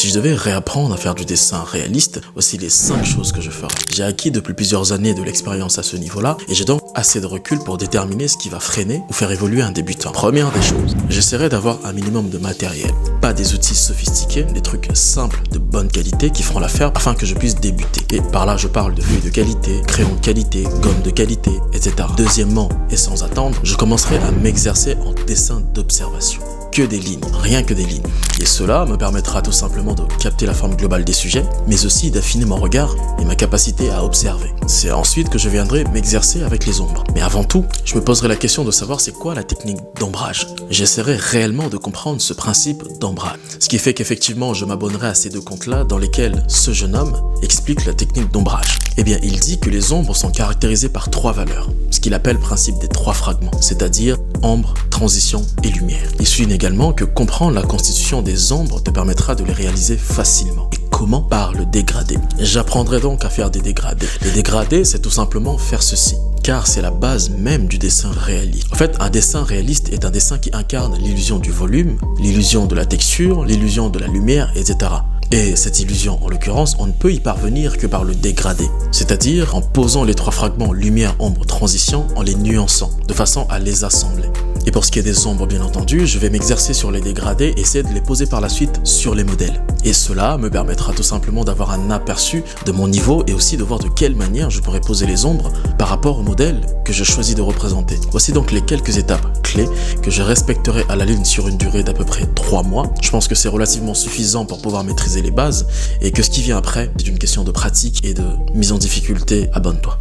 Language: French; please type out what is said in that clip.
Si je devais réapprendre à faire du dessin réaliste, voici les 5 choses que je ferais. J'ai acquis depuis plusieurs années de l'expérience à ce niveau-là et j'ai donc assez de recul pour déterminer ce qui va freiner ou faire évoluer un débutant. Première des choses, j'essaierai d'avoir un minimum de matériel. Pas des outils sophistiqués, des trucs simples de bonne qualité qui feront l'affaire afin que je puisse débuter. Et par là, je parle de feuilles de qualité, crayons de qualité, gomme de qualité, etc. Deuxièmement, et sans attendre, je commencerai à m'exercer en dessin d'observation. Que des lignes, rien que des lignes. Et cela me permettra tout simplement de capter la forme globale des sujets, mais aussi d'affiner mon regard et ma capacité à observer. C'est ensuite que je viendrai m'exercer avec les ombres. Mais avant tout, je me poserai la question de savoir c'est quoi la technique d'ombrage. J'essaierai réellement de comprendre ce principe d'ombrage. Ce qui fait qu'effectivement, je m'abonnerai à ces 2 comptes-là dans lesquels ce jeune homme explique la technique d'ombrage. Eh bien, il dit que les ombres sont caractérisées par 3 valeurs, ce qu'il appelle le principe des 3 fragments, c'est-à-dire ombre, transition et lumière. Il souligne également que comprendre la constitution des ombres te permettra de les réaliser facilement. Et comment? Par le dégradé. J'apprendrai donc à faire des dégradés. Les dégradés, c'est tout simplement faire ceci, car c'est la base même du dessin réaliste. En fait, un dessin réaliste est un dessin qui incarne l'illusion du volume, l'illusion de la texture, l'illusion de la lumière, etc. Et cette illusion, en l'occurrence, on ne peut y parvenir que par le dégradé, c'est-à-dire en posant les 3 fragments lumière, ombre, transition, en les nuançant, de façon à les assembler. Et pour ce qui est des ombres, bien entendu, je vais m'exercer sur les dégradés et essayer de les poser par la suite sur les modèles. Et cela me permettra tout simplement d'avoir un aperçu de mon niveau et aussi de voir de quelle manière je pourrais poser les ombres par rapport au modèle que je choisis de représenter. Voici donc les quelques étapes clés que je respecterai à la ligne sur une durée d'à peu près 3 mois. Je pense que c'est relativement suffisant pour pouvoir maîtriser les bases et que ce qui vient après, c'est une question de pratique et de mise en difficulté. Abonne-toi.